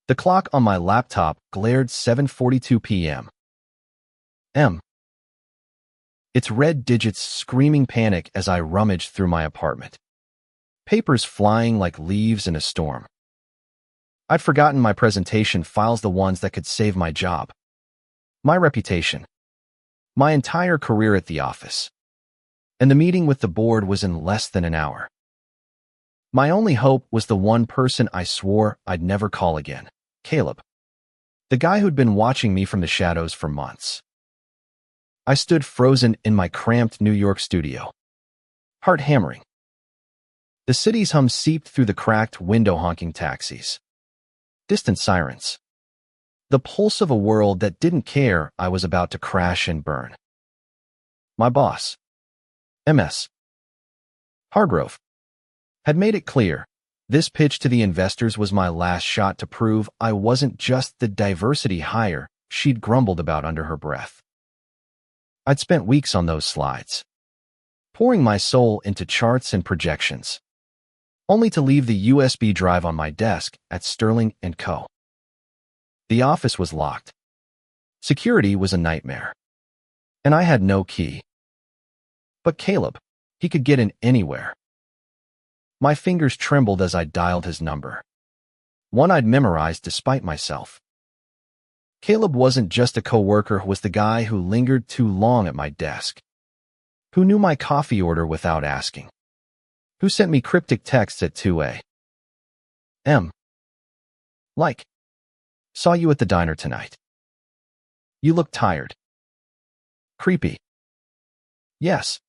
The clock on my laptop glared 7:42 p.m. Its red digits screaming panic as I rummaged through my apartment. Papers flying like leaves in a storm. I'd forgotten my presentation files, the ones that could save my job, my reputation, my entire career at the office. And the meeting with the board was in less than an hour. My only hope was the one person I swore I'd never call again, Caleb, the guy who'd been watching me from the shadows for months. I stood frozen in my cramped New York studio, heart hammering. The city's hum seeped through the cracked window, honking taxis, distant sirens, the pulse of a world that didn't care I was about to crash and burn. My boss, Ms. Hargrove, had made it clear this pitch to the investors was my last shot to prove I wasn't just the diversity hire she'd grumbled about under her breath. I'd spent weeks on those slides, pouring my soul into charts and projections, only to leave the USB drive on my desk at Sterling & Co. The office was locked. Security was a nightmare. And I had no key. But Caleb, he could get in anywhere. My fingers trembled as I dialed his number, one I'd memorized despite myself. Caleb wasn't just a coworker, was the guy who lingered too long at my desk, who knew my coffee order without asking, who sent me cryptic texts at 2 a.m. Like, saw you at the diner tonight. You look tired. Creepy. Yes.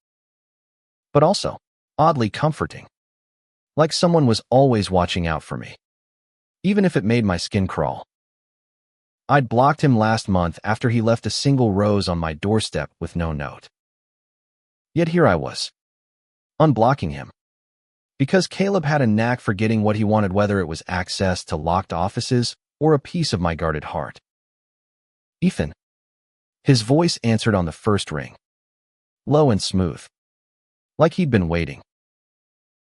But also, oddly comforting. Like someone was always watching out for me, even if it made my skin crawl. I'd blocked him last month after he left a single rose on my doorstep with no note. Yet here I was, unblocking him. Because Caleb had a knack for getting what he wanted, whether it was access to locked offices or a piece of my guarded heart. Ethan. His voice answered on the first ring, low and smooth, like he'd been waiting.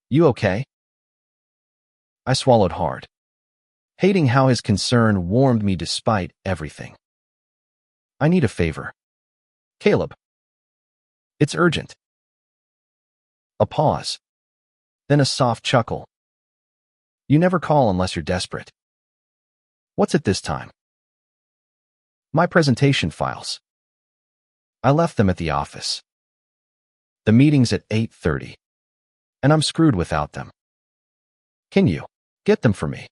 You okay? I swallowed hard, hating how his concern warmed me despite everything. I need a favor. Caleb. It's urgent. A pause. Then a soft chuckle. You never call unless you're desperate. What's it this time? My presentation files. I left them at the office. The meeting's at 8:30, and I'm screwed without them. Can you get them for me?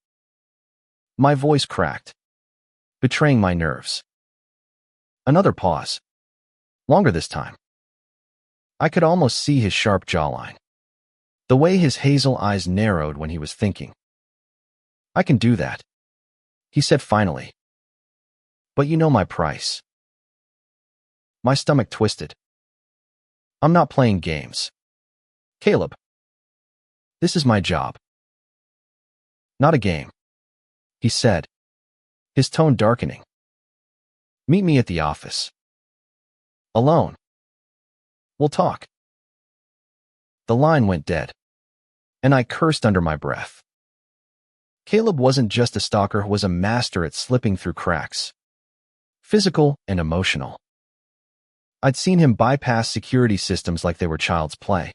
My voice cracked, betraying my nerves. Another pause. Longer this time. I could almost see his sharp jawline, the way his hazel eyes narrowed when he was thinking. I can do that, he said finally. But you know my price. My stomach twisted. I'm not playing games. Caleb. This is my job. Not a game, he said, his tone darkening. Meet me at the office. Alone. We'll talk. The line went dead, and I cursed under my breath. Caleb wasn't just a stalker, he was a master at slipping through cracks, physical and emotional. I'd seen him bypass security systems like they were child's play,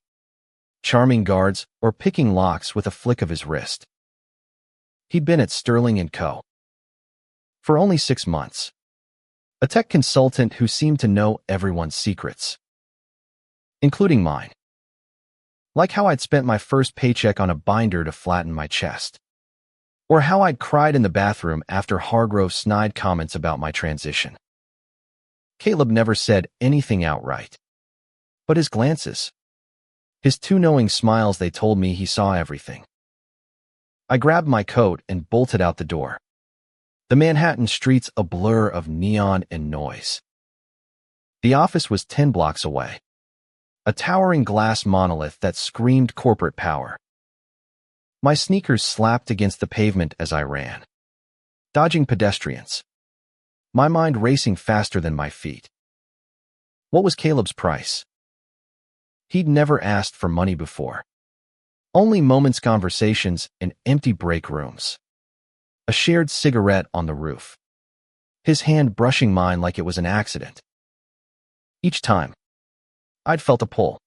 charming guards or picking locks with a flick of his wrist. He'd been at Sterling & Co. for only 6 months, a tech consultant who seemed to know everyone's secrets, including mine. Like how I'd spent my first paycheck on a binder to flatten my chest, or how I'd cried in the bathroom after Hargrove snide comments about my transition. Caleb never said anything outright, but his glances, his two knowing smiles, they told me he saw everything. I grabbed my coat and bolted out the door, the Manhattan streets a blur of neon and noise. The office was 10 blocks away, a towering glass monolith that screamed corporate power. My sneakers slapped against the pavement as I ran, dodging pedestrians, my mind racing faster than my feet. What was Caleb's price? He'd never asked for money before. Only moments, conversations, and empty break rooms. a shared cigarette on the roof, his hand brushing mine like it was an accident. Each time, I'd felt a pull,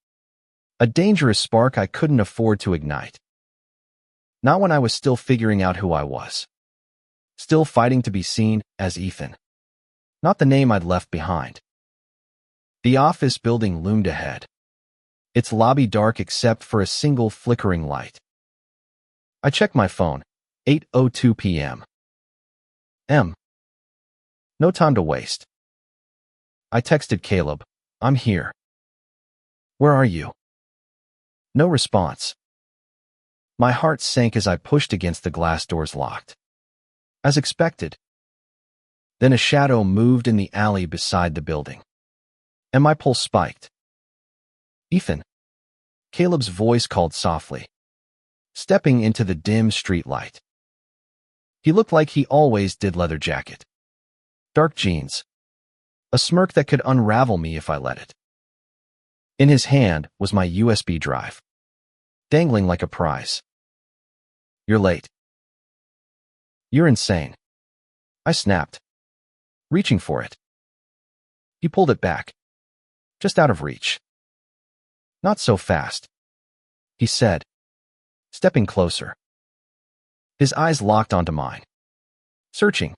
a dangerous spark I couldn't afford to ignite. Not when I was still figuring out who I was, still fighting to be seen as Ethan, not the name I'd left behind. The office building loomed ahead, its lobby dark except for a single flickering light. I checked my phone, 8:02 p.m. No time to waste. I texted Caleb, "I'm here." "Where are you?" No response. My heart sank as I pushed against the glass doors locked. As expected. Then a shadow moved in the alley beside the building, and my pulse spiked. "Ethan," Caleb's voice called softly, stepping into the dim street light. He looked like he always did: leather jacket, dark jeans, a smirk that could unravel me if I let it. In his hand was my USB drive, dangling like a prize. "You're late." "You're insane," I snapped, reaching for it. He pulled it back, just out of reach. "Not so fast," he said, stepping closer. His eyes locked onto mine, searching,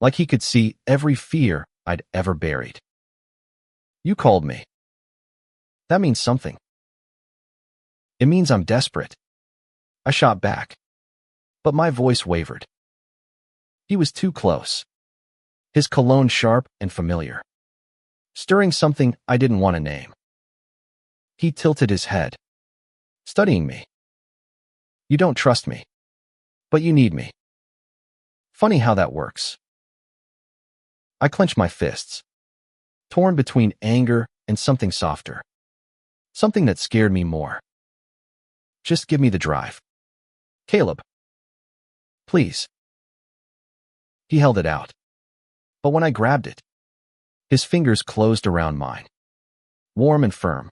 like he could see every fear I'd ever buried. "You called me. That means something." "It means I'm desperate," I shot back, but my voice wavered. He was too close, his cologne sharp and familiar, stirring something I didn't want to name. He tilted his head, studying me. "You don't trust me, but you need me. Funny how that works." I clenched my fists, torn between anger and something softer, something that scared me more. "Just give me the drive, Caleb. Please." He held it out, but when I grabbed it, his fingers closed around mine, warm and firm.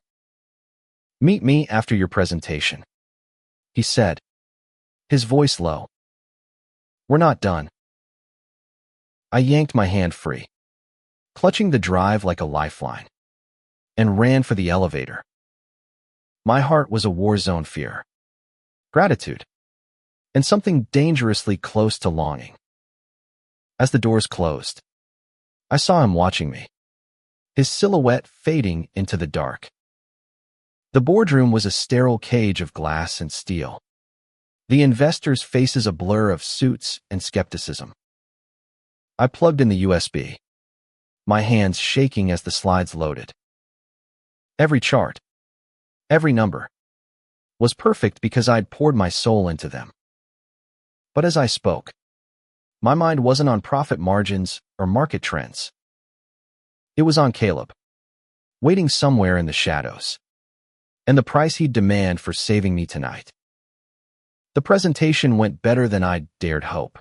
"Meet me after your presentation," he said, his voice low. "We're not done." I yanked my hand free, clutching the drive like a lifeline, and ran for the elevator. My heart was a war-zone: fear, gratitude, and something dangerously close to longing. As the doors closed, I saw him watching me, his silhouette fading into the dark. The boardroom was a sterile cage of glass and steel, the investors' faces a blur of suits and skepticism. I plugged in the USB, my hands shaking as the slides loaded. Every chart, every number, was perfect because I'd poured my soul into them. But as I spoke, my mind wasn't on profit margins or market trends. It was on Caleb, waiting somewhere in the shadows, and the price he'd demand for saving me tonight. The presentation went better than I'd dared hope.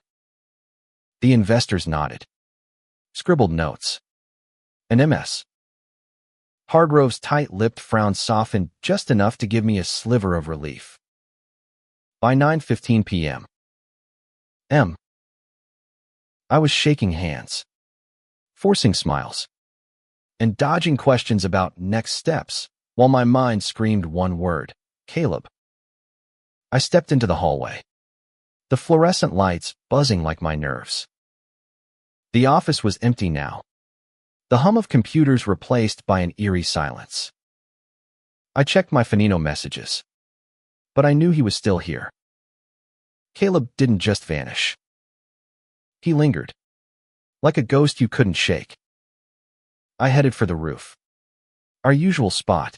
The investors nodded, scribbled notes, and MS. Hargrove's tight-lipped frown softened just enough to give me a sliver of relief. By 9:15 p.m., I was shaking hands, forcing smiles, and dodging questions about next steps while my mind screamed one word: Caleb. I stepped into the hallway, the fluorescent lights buzzing like my nerves. The office was empty now, the hum of computers replaced by an eerie silence. I checked my Finino messages, but I knew he was still here. Caleb didn't just vanish. He lingered, like a ghost you couldn't shake. I headed for the roof, our usual spot,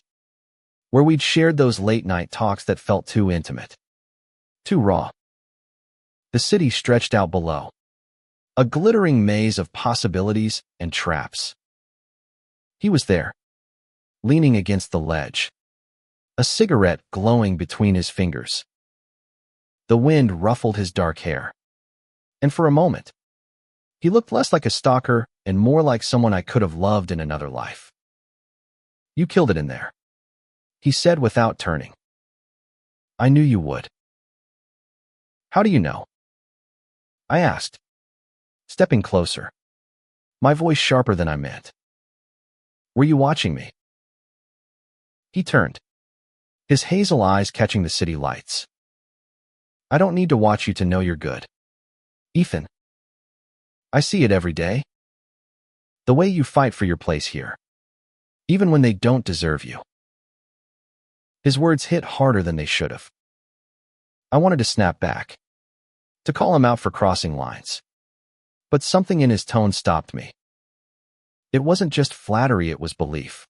where we'd shared those late-night talks that felt too intimate, too raw. The city stretched out below, a glittering maze of possibilities and traps. He was there, leaning against the ledge, a cigarette glowing between his fingers. The wind ruffled his dark hair, and for a moment, he looked less like a stalker and more like someone I could have loved in another life. "You killed it in there," he said without turning. "I knew you would." "How do you know?" I asked, stepping closer, my voice sharper than I meant. Were you watching me? He turned, his hazel eyes catching the city lights. I don't need to watch you to know you're good, Ethan. I see it every day. The way you fight for your place here, even when they don't deserve you. His words hit harder than they should have. I wanted to snap back, to call him out for crossing lines. But something in his tone stopped me. It wasn't just flattery, it was belief.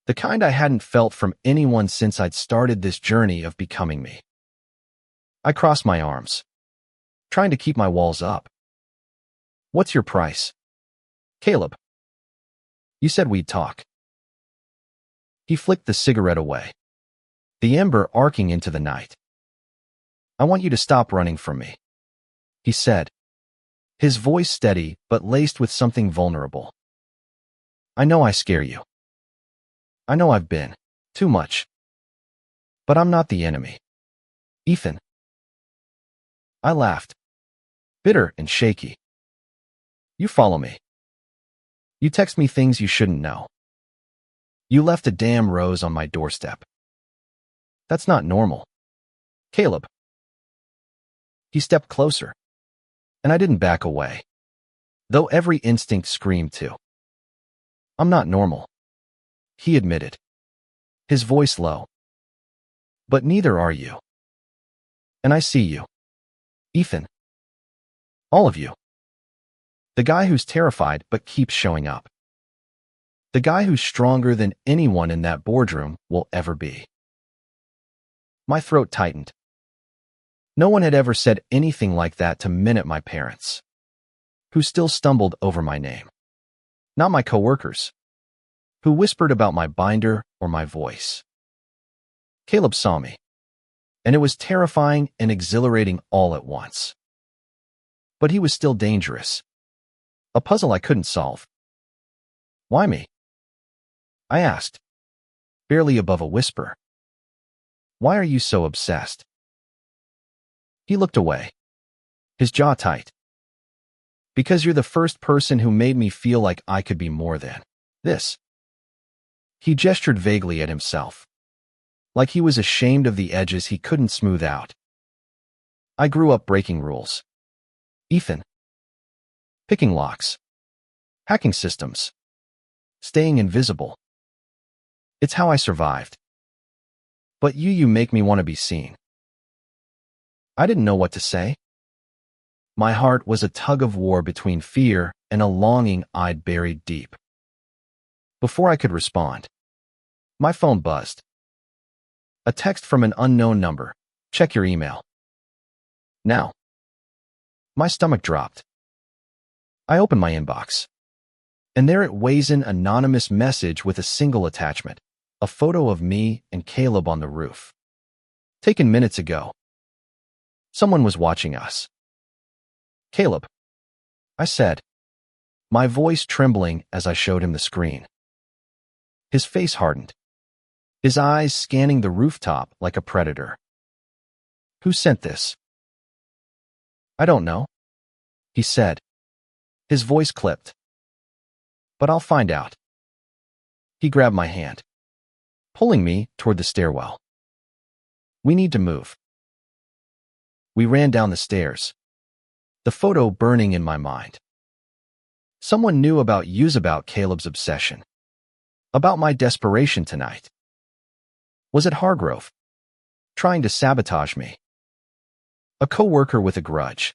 The kind I hadn't felt from anyone since I'd started this journey of becoming me. I crossed my arms, trying to keep my walls up. What's your price? Caleb. You said we'd talk. He flicked the cigarette away, the ember arcing into the night. I want you to stop running from me, he said, his voice steady but laced with something vulnerable. I know I scare you. I know I've been too much. But I'm not the enemy, Ethan. I laughed, bitter and shaky. You follow me. You text me things you shouldn't know. You left a damn rose on my doorstep. That's not normal, Caleb. He stepped closer, and I didn't back away, though every instinct screamed to. I'm not normal, he admitted, his voice low. But neither are you. And I see you, Ethan. All of you. The guy who's terrified but keeps showing up. The guy who's stronger than anyone in that boardroom will ever be. My throat tightened. No one had ever said anything like that to Minute, my parents, who still stumbled over my name. Not my coworkers, who whispered about my binder or my voice. Caleb saw me, and it was terrifying and exhilarating all at once. But he was still dangerous, a puzzle I couldn't solve. Why me? I asked, barely above a whisper. Why are you so obsessed? He looked away, his jaw tight. Because you're the first person who made me feel like I could be more than this. He gestured vaguely at himself, like he was ashamed of the edges he couldn't smooth out. I grew up breaking rules, Ethan. Picking locks, hacking systems, staying invisible. It's how I survived. But you make me want to be seen. I didn't know what to say. My heart was a tug of war between fear and a longing I'd buried deep. Before I could respond, my phone buzzed. A text from an unknown number. Check your email. Now. My stomach dropped. I opened my inbox, and there it was, an anonymous message with a single attachment, a photo of me and Caleb on the roof. Taken minutes ago. Someone was watching us. Caleb, I said, my voice trembling as I showed him the screen. His face hardened, his eyes scanning the rooftop like a predator. Who sent this? I don't know, he said, his voice clipped. But I'll find out. He grabbed my hand, pulling me toward the stairwell. We need to move. We ran down the stairs, the photo burning in my mind. Someone knew about Caleb's obsession, about my desperation tonight. Was it Hargrove, trying to sabotage me? A coworker with a grudge?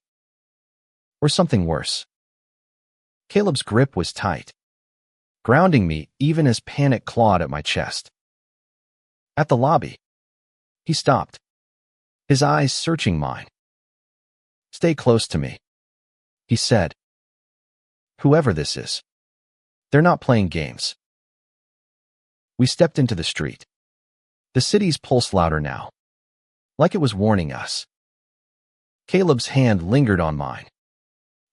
Or something worse? Caleb's grip was tight, grounding me even as panic clawed at my chest. At the lobby, he stopped, his eyes searching mine. Stay close to me, he said. Whoever this is, they're not playing games. We stepped into the street. The city's pulse louder now, like it was warning us. Caleb's hand lingered on mine,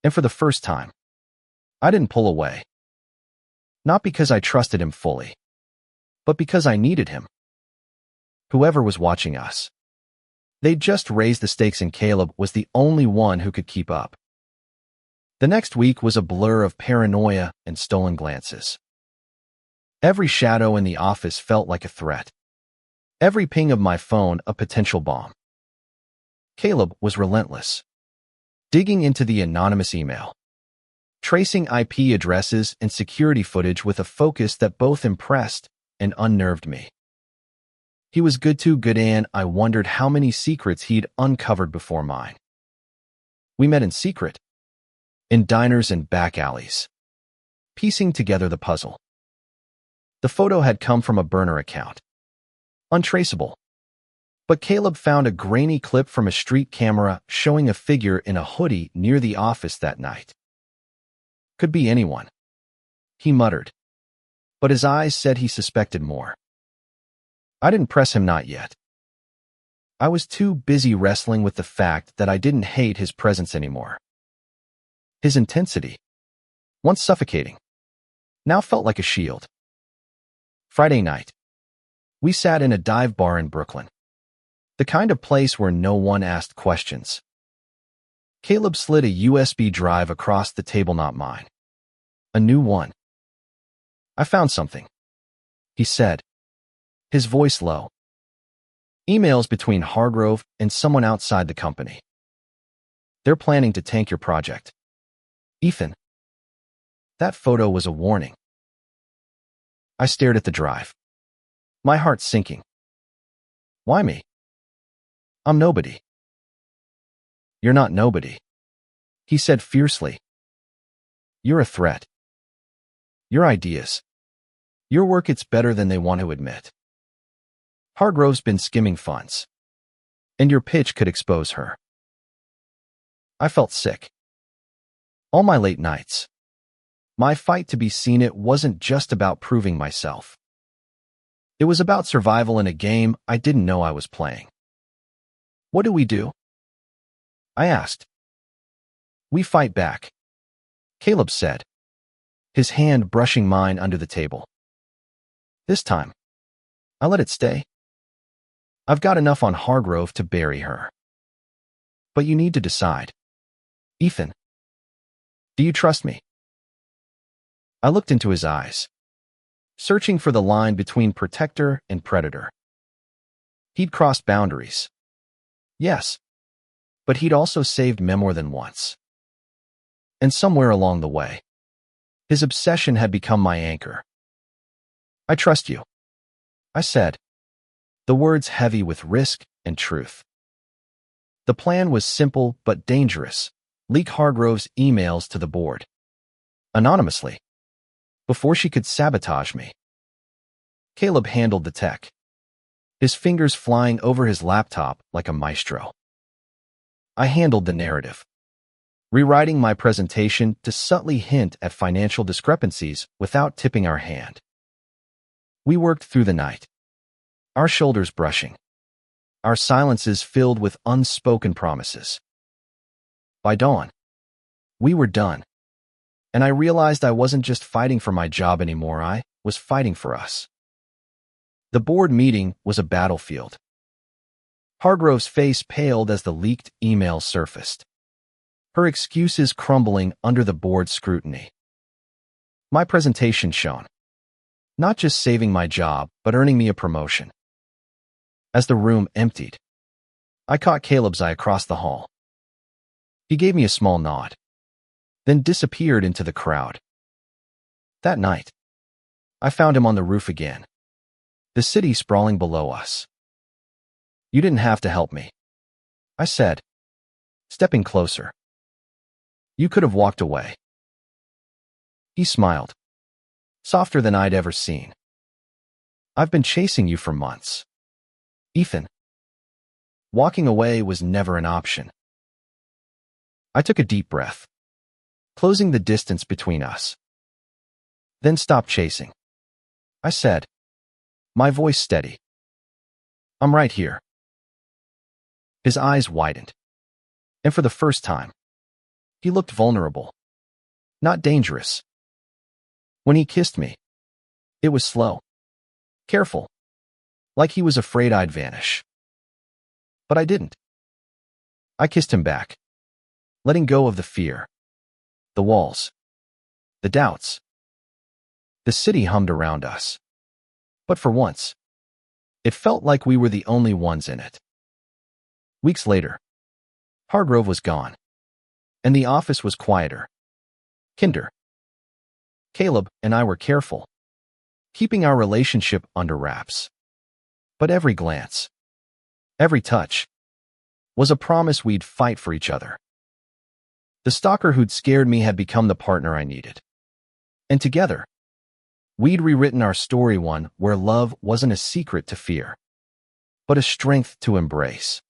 and for the first time, I didn't pull away. Not because I trusted him fully, but because I needed him. Whoever was watching us, they'd just raised the stakes, and Caleb was the only one who could keep up. The next week was a blur of paranoia and stolen glances. Every shadow in the office felt like a threat. Every ping of my phone a potential bomb. Caleb was relentless, digging into the anonymous email, tracing IP addresses and security footage with a focus that both impressed and unnerved me. He was good and I wondered how many secrets he'd uncovered before mine. We met in secret, in diners and back alleys, piecing together the puzzle. The photo had come from a burner account, untraceable. But Caleb found a grainy clip from a street camera showing a figure in a hoodie near the office that night. Could be anyone, he muttered, but his eyes said he suspected more. I didn't press him, not yet. I was too busy wrestling with the fact that I didn't hate his presence anymore. His intensity, once suffocating, now felt like a shield. Friday night, we sat in a dive bar in Brooklyn, the kind of place where no one asked questions. Caleb slid a USB drive across the table, not mine. A new one. I found something, he said, his voice low. Emails between Hargrove and someone outside the company. They're planning to tank your project. Ethan. That photo was a warning. I stared at the drive, my heart sinking. Why me? I'm nobody. You're not nobody, he said fiercely. You're a threat. Your ideas, your work, it's better than they want to admit. Hargrove's been skimming funds, and your pitch could expose her. I felt sick. All my late nights, my fight to be seen, it wasn't just about proving myself. It was about survival in a game I didn't know I was playing. What do we do? I asked. We fight back, Caleb said, his hand brushing mine under the table. This time, I let it stay. I've got enough on Hargrove to bury her. But you need to decide. Ethan, do you trust me? I looked into his eyes, searching for the line between protector and predator. He'd crossed boundaries. Yes, but he'd also saved me more than once. And somewhere along the way, his obsession had become my anchor. I trust you, I said, the words heavy with risk and truth. The plan was simple but dangerous. Leak Hargrove's emails to the board, anonymously, before she could sabotage me. Caleb handled the tech, his fingers flying over his laptop like a maestro. I handled the narrative, rewriting my presentation to subtly hint at financial discrepancies without tipping our hand. We worked through the night, our shoulders brushing, our silences filled with unspoken promises. By dawn, we were done, and I realized I wasn't just fighting for my job anymore, I was fighting for us. The board meeting was a battlefield. Hargrove's face paled as the leaked email surfaced, her excuses crumbling under the board's scrutiny. My presentation shone, not just saving my job, but earning me a promotion. As the room emptied, I caught Caleb's eye across the hall. He gave me a small nod, then disappeared into the crowd. That night, I found him on the roof again, the city sprawling below us. You didn't have to help me, I said, stepping closer. You could have walked away. He smiled, softer than I'd ever seen. I've been chasing you for months, Ethan. Walking away was never an option. I took a deep breath, closing the distance between us. Then stop chasing, I said, my voice steady. I'm right here. His eyes widened, and for the first time, he looked vulnerable, not dangerous. When he kissed me, it was slow, careful, like he was afraid I'd vanish. But I didn't. I kissed him back, letting go of the fear, The walls. The doubts. The city hummed around us. But for once, it felt like we were the only ones in it. Weeks later, Hargrove was gone, and the office was quieter. Kinder. Caleb and I were careful, keeping our relationship under wraps. But every glance, every touch, was a promise we'd fight for each other. The stalker who'd scared me had become the partner I needed. And together, we'd rewritten our story, one where love wasn't a secret to fear, but a strength to embrace.